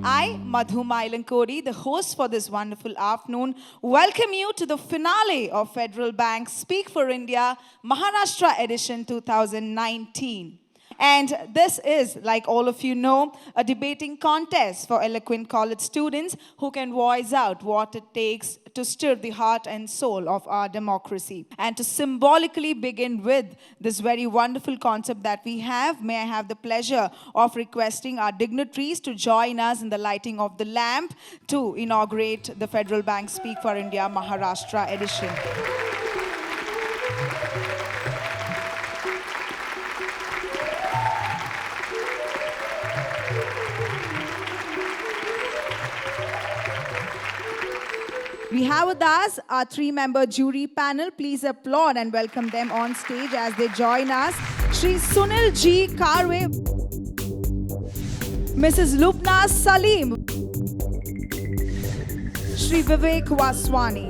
I, Madhu Mailankodi, the host for this wonderful afternoon, welcome you to the finale of Federal Bank Speak for India Maharashtra edition 2019. And this is, like all of you know, a debating contest for eloquent college students who can voice out what it takes to stir the heart and soul of our democracy. And to symbolically begin with this very wonderful concept that we have, may I have the pleasure of requesting our dignitaries to join us in the lighting of the lamp to inaugurate the Federal Bank Speak for India Maharashtra edition. We have with us our three-member jury panel. Please applaud and welcome them on stage as they join us. Shri Sunil G. Karve, Mrs. Lubna Salim, Shri Vivek Waswani.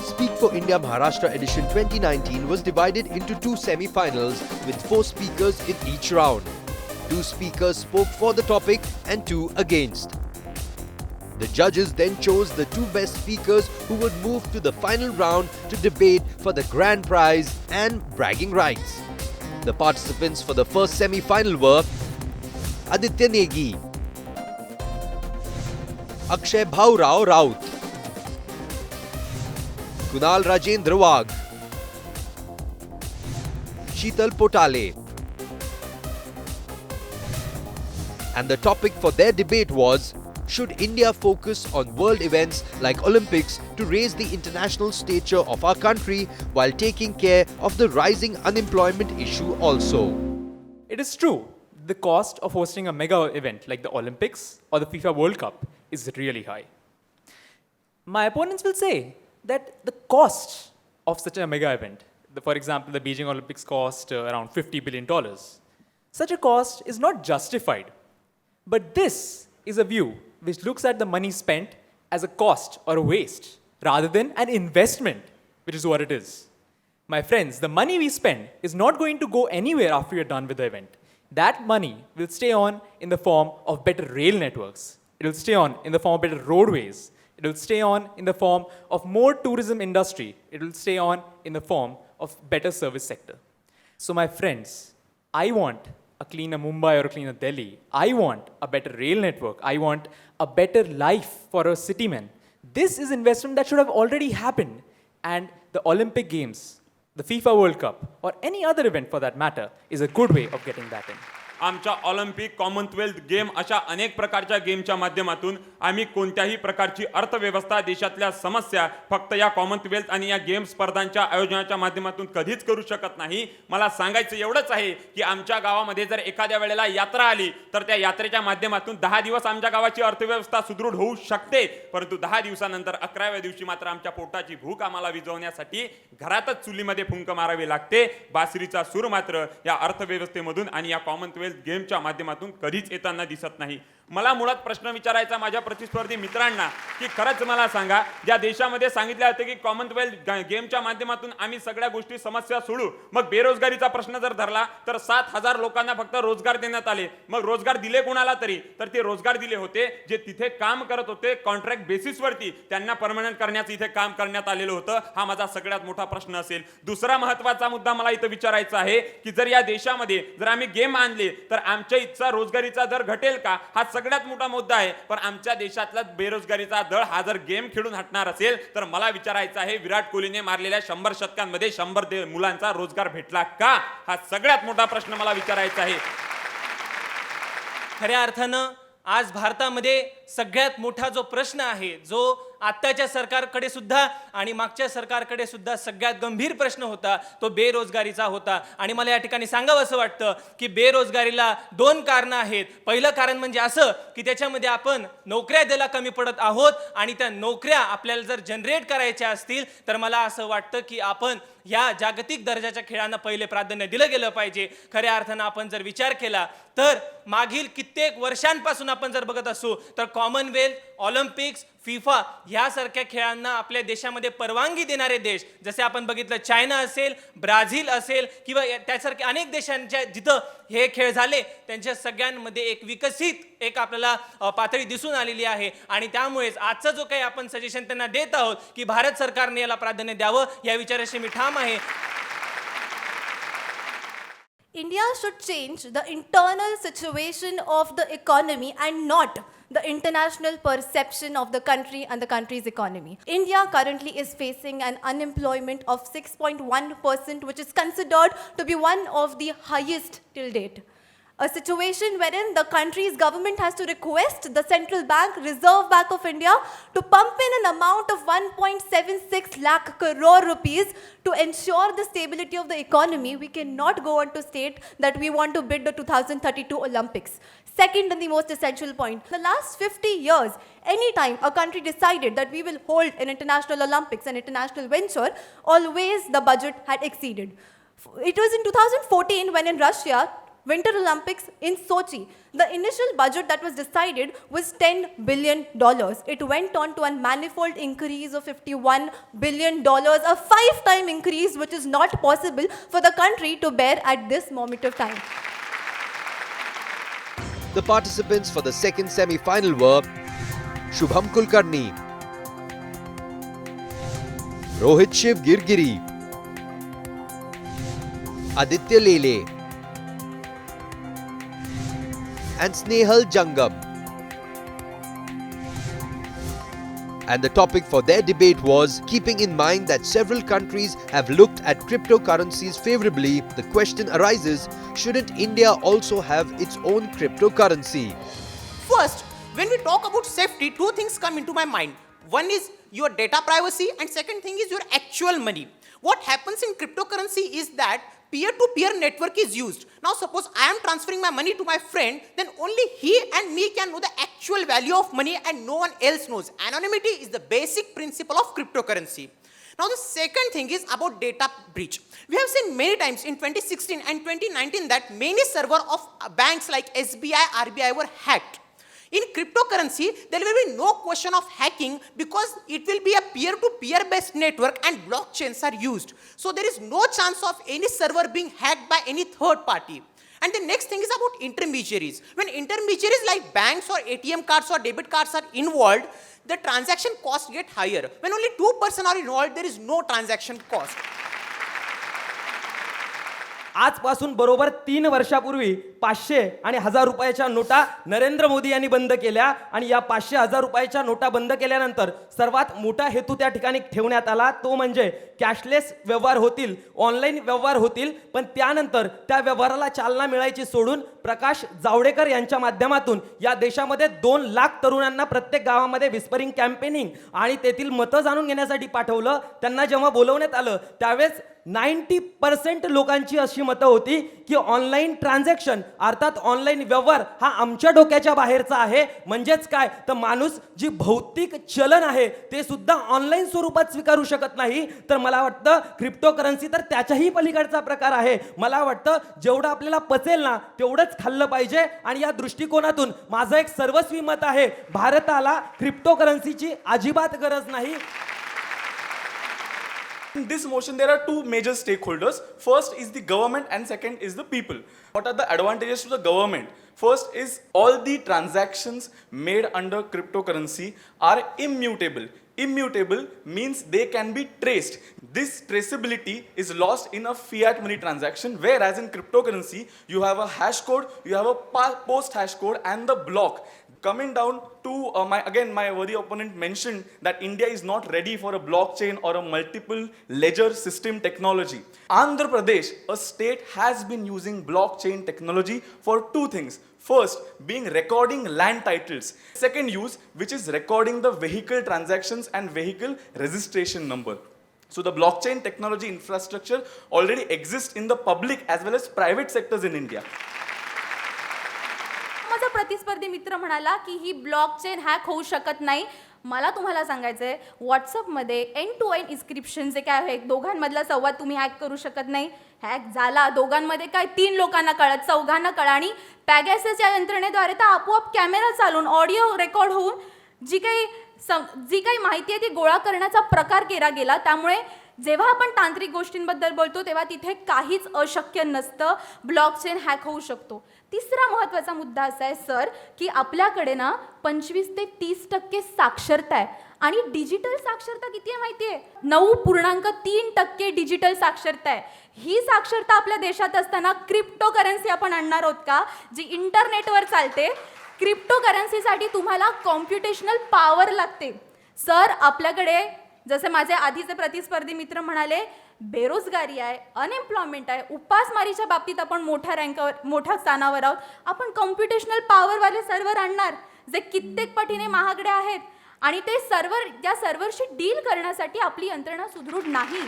Speak for India Maharashtra edition 2019 was divided into two semi-finals with 4 speakers in each round. 2 speakers spoke for the topic and 2 against. The judges then chose the 2 best speakers who would move to the final round to debate for the grand prize and bragging rights. The participants for the first semi-final were Aditya Negi, Akshay Bhaurao Raut, Kunal Rajendra Wagh, Sheetal Potale. And the topic for their debate was, should India focus on world events like Olympics to raise the international stature of our country while taking care of the rising unemployment issue also? It is true, the cost of hosting a mega event like the Olympics or the FIFA World Cup is really high. My opponents will say that the cost of such a mega event, for example, the Beijing Olympics cost around $50 billion, such a cost is not justified. But this is a view which looks at the money spent as a cost or a waste rather than an investment, which is what it is. My friends, the money we spend is not going to go anywhere after we are done with the event. That money will stay on in the form of better rail networks. It will stay on in the form of better roadways. It will stay on in the form of more tourism industry. It will stay on in the form of better service sector. So my friends, I want a cleaner Mumbai or a cleaner Delhi. I want a better rail network. I want a better life for our city men. This is investment that should have already happened. And the Olympic Games, the FIFA World Cup, or any other event for that matter, is a good way of getting that in. आमच्या Olympic Commonwealth game अशा अनेक प्रकारच्या गेमच्या माध्यमातून आम्ही कोणत्याही प्रकारची अर्थव्यवस्था देशातल्या समस्या फक्त या कॉमनवेल्थ आणि या गेम स्पर्धांच्या आयोजनाच्या माध्यमातून कधीच करू शकत नाही. मला सांगायचं एवढंच आहे की आमच्या गावामध्ये जर एखाद्या वेळेला यात्रा आली तर त्या यात्रेच्या माध्यमातून 10 दिवस आमच्या गावाची अर्थव्यवस्था सुदृढ होऊ शकते, परंतु 10 दिवसानंतर 11व्या दिवशी मात्र आमच्या पोटाची भूक आम्हाला विझवण्यासाठी घरातच चुलीमध्ये फुंक मारावी लागते. बासरीचा सूर मात्र या अर्थव्यवस्थेमधून आणि या कॉमनवेल्थ गेमच्या माध्यमातून कधीच येताना दिसत नाही. मला मुळात प्रश्न विचारायचा माझ्या प्रतिस्पर्धी मित्रांना की खरंच मला सांगा, ज्या देशामध्ये सांगितले होते की कॉमनवेल्थ गेमच्या माध्यमातून आम्ही सगळ्या गोष्टी समस्या सोडू, मग बेरोजगारीचा प्रश्न जर धरला तर 7,000 लोकांना फक्त रोजगार देण्यात आले. मग रोजगार दिले कोणाला तरी, तर ते रोजगार दिले होते जे तिथे काम करत होते कॉन्ट्रॅक्ट बेसिसवरती, त्यांना परमनंट करण्याचं इथे काम करण्यात आलेलं होतं. हा माझा सगळ्यात मोठा प्रश्न असेल. दुसरा महत्त्वाचा मुद्दा मला इथे विचारायचा आहे की जर या देशामध्ये जर आम्ही गेम आणले तर आमच्या इथचा रोजगारीचा दर घटेल का? हा सगळ्यात मोठा मुद्दा आहे. पण आमच्या देशातला बेरोजगारीचा दर हा जर गेम खेळून हटणार असेल तर मला विचारायचं आहे, विराट कोहलीने मारलेल्या 100 शतकांमध्ये 100 मुलांचा रोजगार भेटला का? हा सगळ्यात मोठा प्रश्न मला विचारायचा आहे. खऱ्या अर्थानं आज भारतामध्ये सगळ्यात मोठा जो प्रश्न आहे, जो आत्ताच्या सरकारकडे सुद्धा आणि मागच्या सरकारकडे सुद्धा सगळ्यात गंभीर प्रश्न होता तो बेरोजगारीचा होता. आणि मला या ठिकाणी सांगावं असं वाटतं की बेरोजगारीला दोन कारणं आहेत. पहिलं कारण म्हणजे असं की त्याच्यामध्ये आपण नोकऱ्या द्यायला कमी पडत आहोत आणि त्या नोकऱ्या आपल्याला जर जनरेट करायच्या असतील तर मला असं वाटतं की आपण या जागतिक दर्जाच्या खेळांना पहिले प्राधान्य दिलं गेलं पाहिजे. खऱ्या अर्थानं आपण जर विचार केला तर मागील कित्येक वर्षांपासून आपण जर बघत असू तर कॉमनवेल्थ, ऑलिम्पिक्स, फिफा यासारख्या खेळांना आपल्या देशामध्ये परवानगी देणारे देश जसे आपण बघितलं चायना असेल, ब्राझील असेल किंवा त्यासारख्या अनेक देशांच्या जिथं हे खेळ झाले त्यांच्या सगळ्यांमध्ये एक विकसित एक आपल्याला पातळी दिसून आलेली आहे. आणि त्यामुळेच आजचा जो काही आपण सजेशन त्यांना देत आहोत की भारत सरकारने याला प्राधान्य द्यावं या विचाराशी मी ठाम आहे. India should change the internal situation of the economy and not the international perception of the country and the country's economy. India currently is facing an unemployment of 6.1%, which is considered to be one of the highest till date. A situation wherein the country's government has to request the central bank, Reserve Bank of India, to pump in an amount of 1.76 lakh crore rupees to ensure the stability of the economy. We cannot go on to state that we want to bid the 2032 Olympics. Second and the most essential point, in the last 50 years, anytime a country decided that we will hold an international Olympics, an international venture, always the budget had exceeded. It was in 2014 when in Russia, Winter Olympics in Sochi, the initial budget that was decided was $10 billion. It went on to a manifold increase of $51 billion, a 5-time increase which is not possible for the country to bear at this moment of time. The participants for the second semi-final were Shubham Kulkarni, Rohit Shiv Girgiri, Aditya Lele and Snehal Jangam. And the topic for their debate was, keeping in mind that several countries have looked at cryptocurrencies favorably, the question arises, shouldn't India also have its own cryptocurrency? First, when we talk about safety, two things come into my mind. One is your data privacy and second thing is your actual money. What happens in cryptocurrency is that peer-to-peer network is used. Now suppose I am transferring my money to my friend, then only he and me can know the actual value of money and no one else knows. Anonymity is the basic principle of cryptocurrency. Now the second thing is about data breach. We have seen many times in 2016 and 2019 that many servers of banks like SBI, RBI were hacked. In cryptocurrency, there will be no question of hacking because it will be a peer-to-peer based network and blockchains are used. So there is no chance of any server being hacked by any third party. And the next thing is about intermediaries. When intermediaries like banks or ATM cards or debit cards are involved, the transaction costs get higher. When only 2% are involved, there is no transaction cost. आजपासून बरोबर 3 वर्षापूर्वी 500 आणि 1000 रुपयाच्या NOTA Narendra Modi यांनी बंद केल्या आणि या 500-1000 रुपयाच्या नोटा बंद केल्यानंतर सर्वात मोठा हेतू त्या ठिकाणी ठेवण्यात आला तो म्हणजे कॅशलेस व्यवहार होतील, ऑनलाईन व्यवहार होतील. पण त्यानंतर त्या व्यवहाराला चालना मिळायची सोडून प्रकाश जावडेकर यांच्या माध्यमातून या देशामध्ये 2 लाख तरुणांना प्रत्येक गावामध्ये विस्परिंग कॅम्पेनिंग आणि तेथील मतं जाणून घेण्यासाठी पाठवलं. त्यांना जेव्हा बोलवण्यात आलं त्यावेळेस 90% लोकांची अशी मतं होती की ऑनलाईन ट्रान्झॅक्शन अर्थात ऑनलाईन व्यवहार हा आमच्या डोक्याच्या बाहेरचा आहे. म्हणजेच काय तर माणूस जी भौतिक चलन आहे ते सुद्धा ऑनलाईन स्वरूपात स्वीकारू शकत नाही. तर मला वाटतं क्रिप्टोकरन्सी तर त्याच्याही पलीकडचा प्रकार आहे. मला वाटतं जेवढं आपल्याला पचेल ना तेवढंच खाल्लं पाहिजे. आणि या दृष्टिकोनातून माझं एक सर्वस्वी मत आहे, भारताला क्रिप्टोकरन्सीची अजिबात गरज नाही. In this motion, there are two major stakeholders. First is the government and second is the people. What are the advantages to the government? First is all the transactions made under cryptocurrency are immutable. Immutable means they can be traced. This traceability is lost in a fiat money transaction, whereas in cryptocurrency, you have a hash code, you have a post hash code and the block. Coming down to my worthy opponent mentioned that India is not ready for a blockchain or a multiple ledger system technology. Andhra Pradesh, a state, has been using blockchain technology for two things. First, being recording land titles. Second use, which is recording the vehicle transactions and vehicle registration number. So the blockchain technology infrastructure already exists in the public as well as private sectors in India. माझा प्रतिस्पर्धी मित्र म्हणाला की ही blockchain hack होऊ शकत नाही. मला तुम्हाला सांगायचं आहे, व्हॉट्सअपमध्ये एंड टू एंड इन्स्क्रिप्शन जे काय आहे, दोघांमधला संवाद तुम्ही हॅक करू शकत नाही. हॅक झाला, दोघांमध्ये काय 3 लोकांना कळत, 4घांना कळा, आणि पॅगॅसच्या यंत्रणेद्वारे तर आपोआप कॅमेरा चालून ऑडिओ रेकॉर्ड होऊन जी काही माहिती आहे ती गोळा करण्याचा प्रकार केला गेला. त्यामुळे जेव्हा आपण तांत्रिक गोष्टींबद्दल बोलतो तेव्हा तिथे काहीच अशक्य नसतं. ब्लॉकचेन हॅक होऊ शकतो. तिसरा महत्त्वाचा मुद्दा असा आहे सर, की आपल्याकडे ना 25 ते 30% साक्षरता आहे. आणि डिजिटल साक्षरता किती आहे माहिती आहे? 9.3% डिजिटल साक्षरता आहे. ही साक्षरता आपल्या देशात असताना क्रिप्टो करन्सी आपण आणणार आहोत का, जी इंटरनेटवर चालते? क्रिप्टो करन्सीसाठी तुम्हाला कॉम्प्युटेशनल पॉवर लागते. सर, आपल्याकडे जसे माझे आधीचे प्रतिस्पर्धी मित्र म्हणाले, बेरोजगारी आहे, अनएम्प्लॉयमेंट आहे, उपासमारीच्या बाबतीत आपण मोठ्या स्थानावर आहोत. आपण कॉम्प्युटेशनल पॉवरवाले सर्व्हर आणणार जे कित्येक पटीने महागडे आहेत, आणि ते सर्व्हर, त्या सर्व्हरशी डील करण्यासाठी आपली यंत्रणा सुदृढ नाही.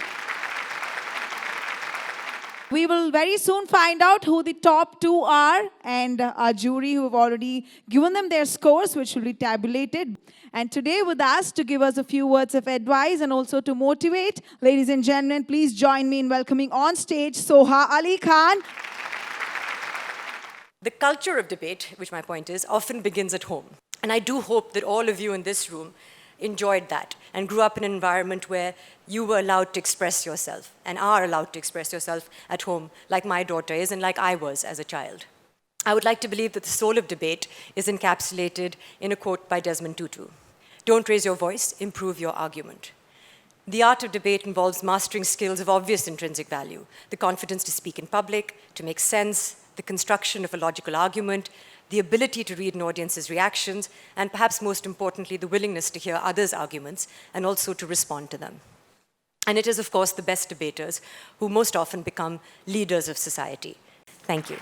We will very soon find out who the top 2 are, and our jury who have already given them their scores, which will be tabulated. And today with us to give us a few words of advice and also to motivate, ladies and gentlemen, please join me in welcoming on stage Soha Ali Khan. The culture of debate, which my point is, often begins at home. And I do hope that all of you in this room enjoyed that and grew up in an environment where you were allowed to express yourself and are allowed to express yourself at home, like my daughter is and like I was as a child. I would like to believe that the soul of debate is encapsulated in a quote by Desmond Tutu. Don't raise your voice, improve your argument. The art of debate involves mastering skills of obvious intrinsic value, the confidence to speak in public, to make sense, the construction of a logical argument, the ability to read an audience's reactions, and perhaps most importantly, the willingness to hear others' arguments and also to respond to them. And it is, of course, the best debaters who most often become leaders of society. Thank you.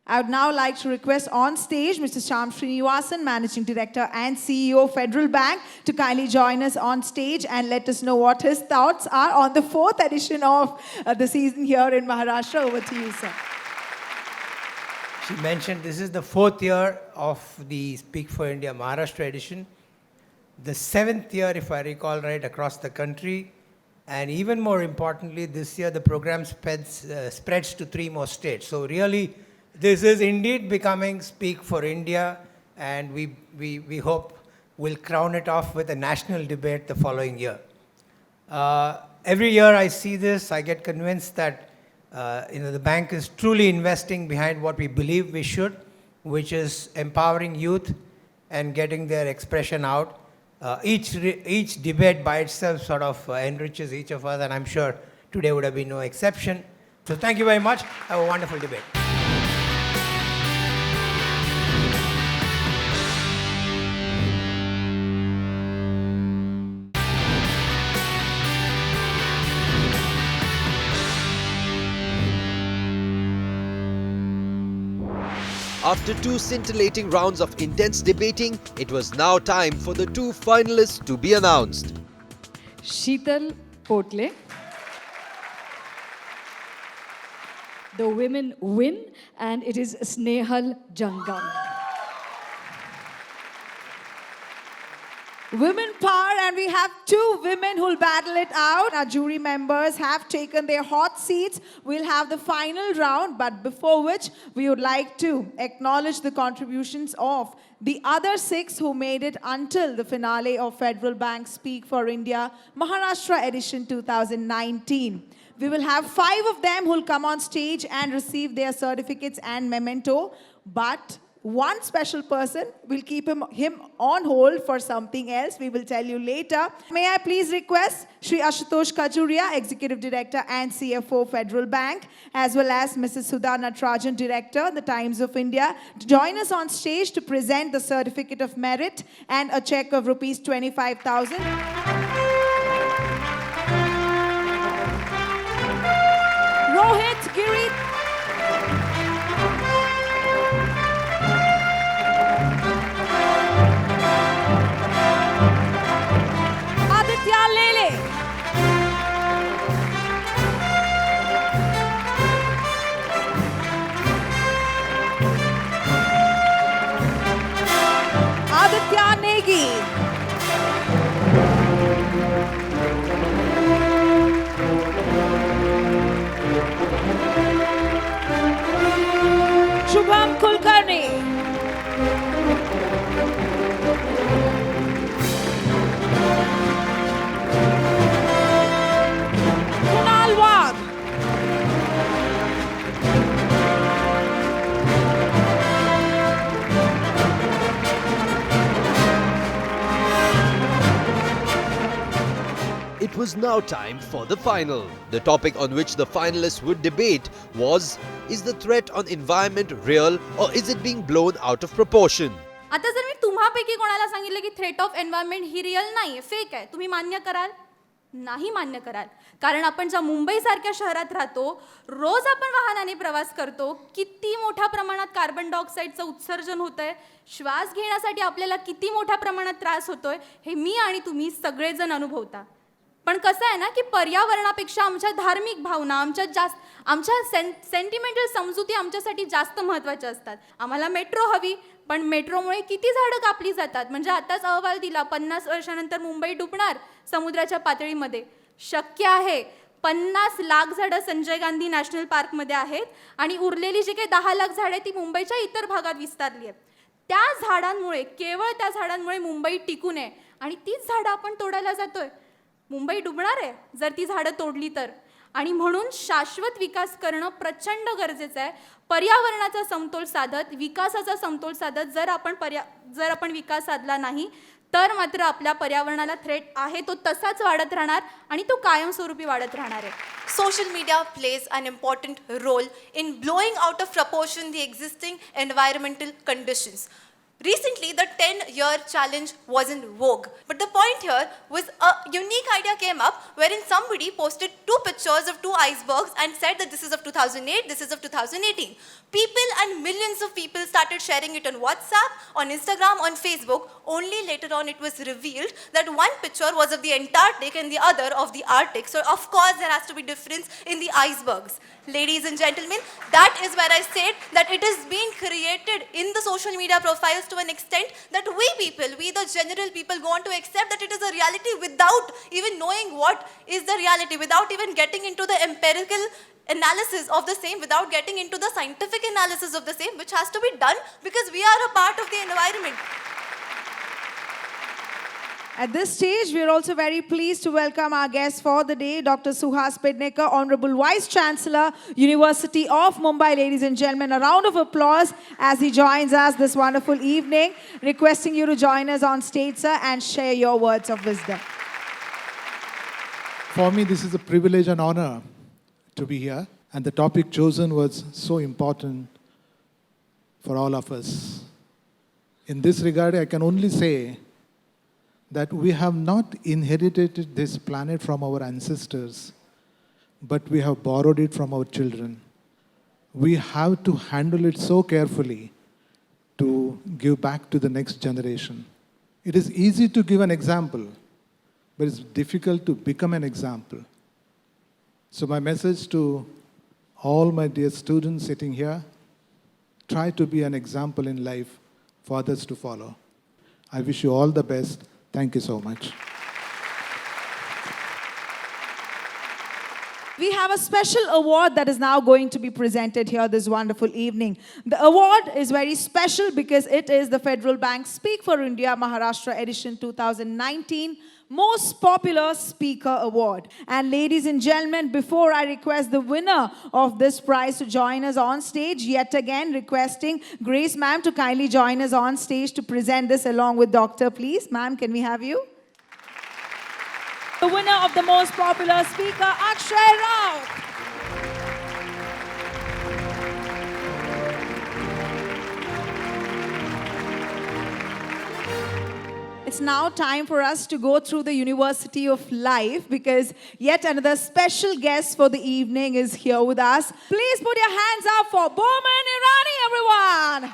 I would now like to request on stage Mr. Shyam Srinivasan, Managing Director and CEO of Federal Bank, to kindly join us on stage and let us know what his thoughts are on the 4th edition of the season here in Maharashtra. Over to you, sir. She mentioned this is the 4th year of the Speak for India Maharashtra edition, the 7th year, if I recall right, across the country, and even more importantly, this year the program spreads to 3 more states. So really, this is indeed becoming Speak for India, and we hope we'll crown it off with a national debate the following year. Every year I see this, I get convinced that the bank is truly investing behind what we believe we should, which is empowering youth and getting their expression out. Each debate by itself sort of enriches each of us, and I'm sure today would have been no exception. So thank you very much. Have a wonderful debate. After 2 scintillating rounds of intense debating, it was now time for the 2 finalists to be announced. Sheetal Potle. The women win, and it is Snehal Jangam. Women power, and we have 2 women who'll battle it out. Our jury members have taken their hot seats. We'll have the final round, but before which we would like to acknowledge the contributions of the other 6 who made it until the finale of Federal Bank Speak for India Maharashtra edition 2019. We will have 5 of them who'll come on stage and receive their certificates and memento, but one special person. We'll keep him on hold for something else. We will tell you later. May I please request Shri Ashutosh Kajuria, Executive Director and CFO, Federal Bank, as well as Mrs. Sudha Natarajan, Director, The Times of India, to join us on stage to present the Certificate of Merit and a check of rupees 25,000. Rohit Giri. Aditya Lele. Aditya Negi. Shubham Kulkarni. Kunal Wagh. It was now time for the final. The topic on which the finalists would debate was, is the threat on environment real or is it being blown out of proportion? आता जर मी तुम्हापैकी कोणाला सांगितलं की threat of environment he real नाही fake आहे, तुम्ही मान्य कराल? नाही मान्य कराल. कारण आपण ज्या मुंबईसारख्या शहरात राहतो, रोज आपण वाहनाने प्रवास करतो, किती मोठ्या प्रमाणात कार्बन डायऑक्साईडचं उत्सर्जन होतंय, श्वास घेण्यासाठी आपल्याला किती मोठ्या प्रमाणात त्रास होतोय, हे मी आणि तुम्ही सगळेजण अनुभवता. पण कसं आहे ना की पर्यावरणापेक्षा आमच्या धार्मिक भावना, आमच्या सेंटिमेंटल समजुती आमच्यासाठी जास्त महत्त्वाच्या असतात. आम्हाला मेट्रो हवी, पण मेट्रोमुळे किती झाडं कापली जातात. म्हणजे आताच अहवाल दिला 50 वर्षानंतर मुंबई डुबणार समुद्राच्या पातळीमध्ये. शक्य आहे. 50 लाख झाडं संजय गांधी नॅशनल पार्कमध्ये आहेत आणि उरलेली जी काही 10 लाख झाडं आहेत ती मुंबईच्या इतर भागात विस्तारली आहेत. त्या झाडांमुळे, केवळ त्या झाडांमुळे मुंबई टिकू नये आणि तीच झाडं आपण तोडायला जातोय. मुंबई डुबणार आहे जर ती झाडं तोडली तर. आणि म्हणून शाश्वत विकास करणं प्रचंड गरजेचं आहे. पर्यावरणाचा समतोल साधत, विकासाचा समतोल साधत जर आपण विकास साधला नाही तर मात्र आपल्या पर्यावरणाला थ्रेट आहे तो तसाच वाढत राहणार आणि तो कायमस्वरूपी वाढत राहणार आहे. Social media plays an important role in blowing out of proportion the existing environmental conditions. Recently, the 10-year challenge was in vogue. But the point here was a unique idea came up wherein somebody posted 2 pictures of 2 icebergs and said that this is of 2008, this is of 2018. People and millions of people started sharing it on WhatsApp, on Instagram, on Facebook. Only later on it was revealed that one picture was of the Antarctic and the other of the Arctic. So of course there has to be difference in the icebergs. Ladies and gentlemen, that is where I said that it is being created in the social media profiles to an extent that we the general people, go on to accept that it is a reality without even knowing what is the reality, without even getting into the empirical analysis of the same, without getting into the scientific analysis of the same, which has to be done because we are a part of the environment. At this stage, we are also very pleased to welcome our guest for the day, Dr. Suhas Pednekar, Honorable Vice Chancellor, University of Mumbai. Ladies and gentlemen, a round of applause as he joins us this wonderful evening. Requesting you to join us on stage, sir, and share your words of wisdom. For me, this is a privilege and honor to be here. And the topic chosen was so important for all of us. In this regard, I can only say that we have not inherited this planet from our ancestors, but we have borrowed it from our children. We have to handle it so carefully to give back to the next generation. It is easy to give an example, but it's difficult to become an example. So my message to all my dear students sitting here, try to be an example in life for others to follow. I wish you all the best. Thank you so much. We have a special award that is now going to be presented here this wonderful evening. The award is very special because it is the Federal Bank Speak for India Maharashtra Edition 2019 Most Popular Speaker Award. And ladies and gentlemen, before I request the winner of this prize to join us on stage, yet again requesting Grace ma'am to kindly join us on stage to present this along with Doctor, please. Ma'am, can we have you? The winner of the Most Popular Speaker, Akshay Rao. It's now time for us to go through the University of Life because yet another special guest for the evening is here with us. Please put your hands up for Bowman Irani, everyone.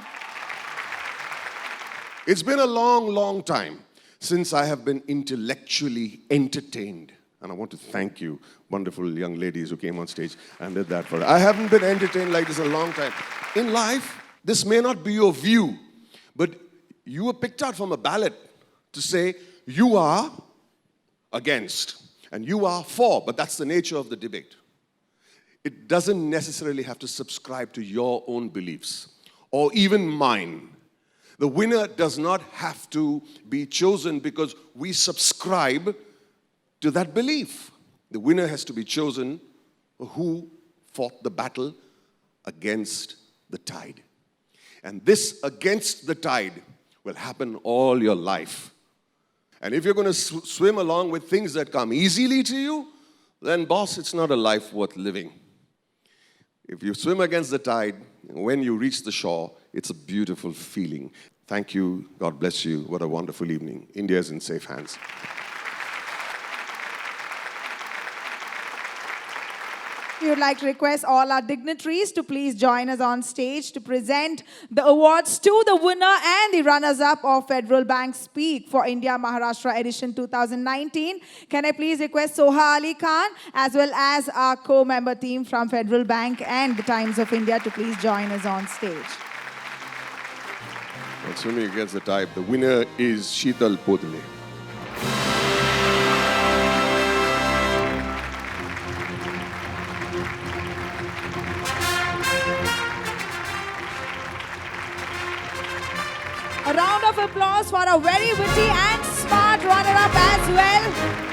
It's been a long, long time since I have been intellectually entertained. And I want to thank you, wonderful young ladies who came on stage and did that for us. I haven't been entertained like this a long time. In life, this may not be your view, but you were picked out from a ballot to say you are against and you are for, but that's the nature of the debate. It doesn't necessarily have to subscribe to your own beliefs or even mine. The winner does not have to be chosen because we subscribe to that belief. The winner has to be chosen who fought the battle against the tide. And this against the tide will happen all your life. And if you're going to swim along with things that come easily to you, then boss, it's not a life worth living. If you swim against the tide, when you reach the shore, it's a beautiful feeling. Thank you. God bless you. What a wonderful evening. India is in safe hands. We would like to request all our dignitaries to please join us on stage to present the awards to the winner and the runners-up of Federal Bank Speak for India Maharashtra edition 2019. Can I please request Soha Ali Khan as well as our co-member team from Federal Bank and the Times of India to please join us on stage. Well, swimming against the tide, the winner is Sheetal Podle. A round of applause for a very witty and smart runner-up as well.